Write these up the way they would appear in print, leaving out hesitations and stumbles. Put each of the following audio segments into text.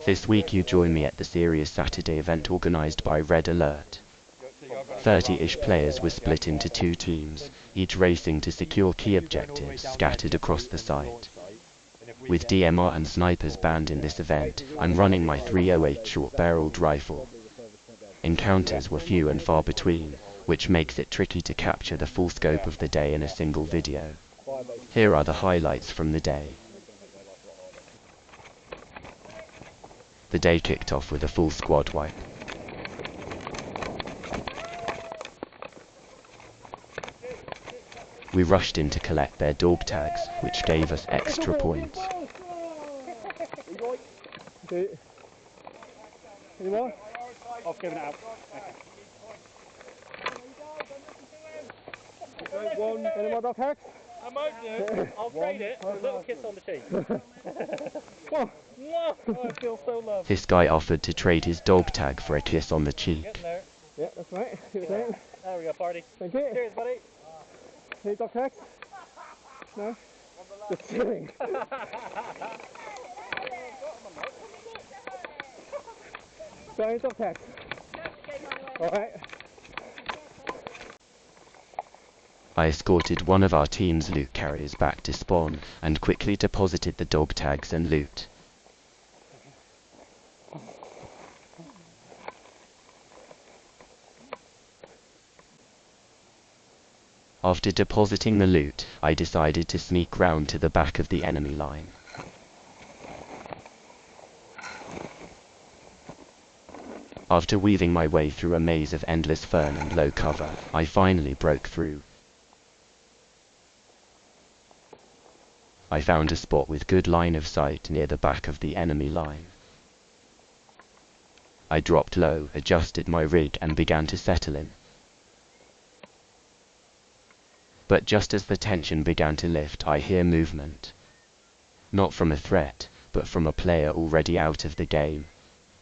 This week you join me at the serious Saturday event organised by Red Alert. 30-ish players were split into 2 teams, each racing to secure key objectives scattered across the site. With DMR and snipers banned in this event, I'm running my 308 short-barreled rifle. Encounters were few and far between, which makes it tricky to capture the full scope of the day in a single video. Here are the highlights from the day. The day kicked off with a full squad wipe. We rushed in to collect their dog tags, which gave us extra points. Any more? I've given it out. Okay. One. Any more dog tags? I might do. I'll trade it for a little kiss on the cheek. Whoa. Oh, I feel so loved. This guy offered to trade his dog tag for a kiss on the cheek. There. Yeah, that's right. There we go, party. Thank you. Cheers, buddy. Any dog tags? No? Just chilling. Got any dog tags? Alright. I escorted one of our team's loot carriers back to spawn, and quickly deposited the dog tags and loot. After depositing the loot, I decided to sneak round to the back of the enemy line. After weaving my way through a maze of endless fern and low cover, I finally broke through. I found a spot with good line of sight near the back of the enemy line. I dropped low, adjusted my rig and began to settle in. But just as the tension began to lift, I hear movement. Not from a threat, but from a player already out of the game.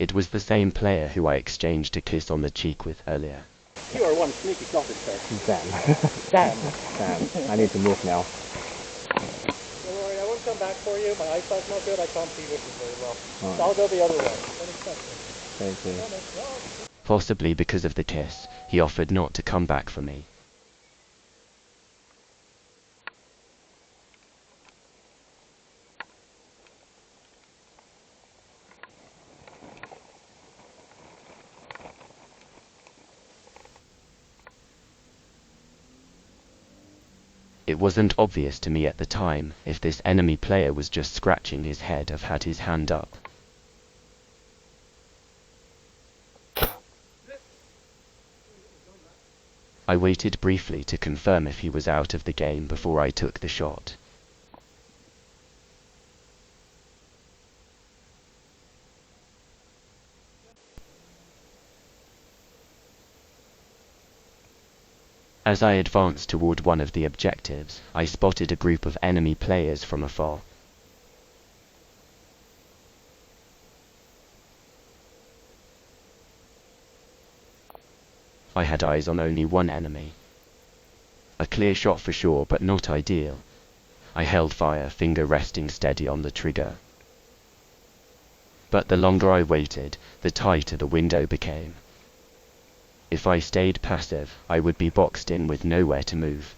It was the same player who I exchanged a kiss on the cheek with earlier. You are one sneaky sausage, sir. Damn. I need to move now. Don't worry, I won't come back for you. My eyesight's not good. I can't see vision very well. Right. So I'll go the other way. Don't expect it. Thank you. Possibly because of the kiss, he offered not to come back for me. It wasn't obvious to me at the time if this enemy player was just scratching his head or had his hand up. I waited briefly to confirm if he was out of the game before I took the shot. As I advanced toward one of the objectives, I spotted a group of enemy players from afar. I had eyes on only one enemy. A clear shot for sure, but not ideal. I held fire, finger resting steady on the trigger. But the longer I waited, the tighter the window became. If I stayed passive, I would be boxed in with nowhere to move.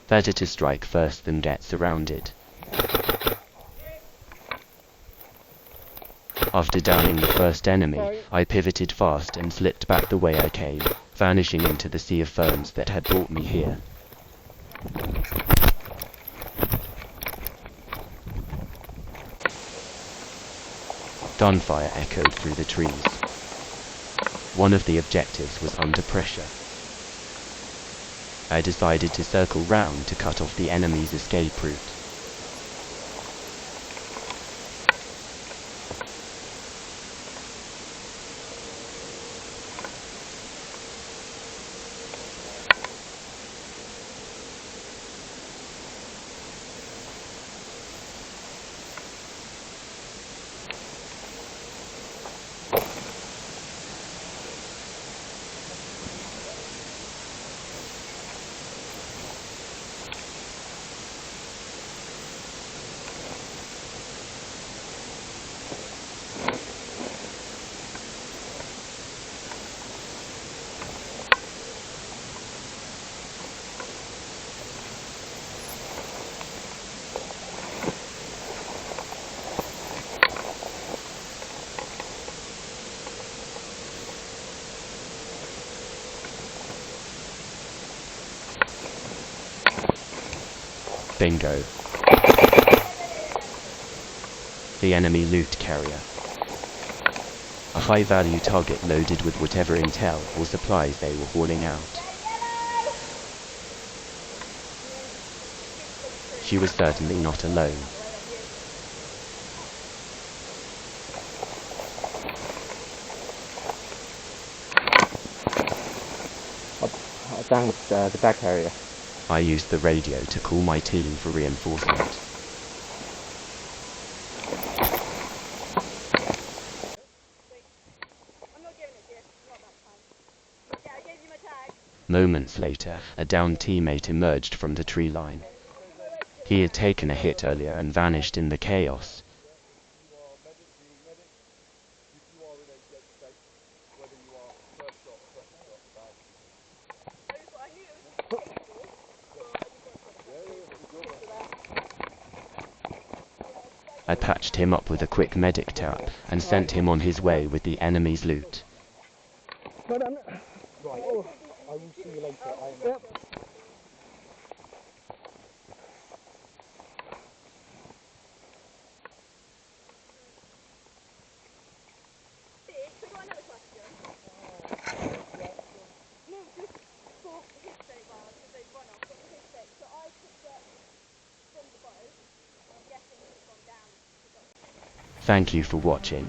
Better to strike first than get surrounded. After downing the first enemy, I pivoted fast and slipped back the way I came, vanishing into the sea of ferns that had brought me here. Gunfire echoed through the trees. One of the objectives was under pressure. I decided to circle round to cut off the enemy's escape route. Bingo. The enemy loot carrier. A high-value target loaded with whatever intel or supplies they were hauling out. She was certainly not alone. Down with the back carrier. I used the radio to call my team for reinforcement. Moments later, a downed teammate emerged from the tree line. He had taken a hit earlier and vanished in the chaos. I patched him up with a quick medic tap and sent him on his way with the enemy's loot. Right, I will see you later. Yep. Thank you for watching.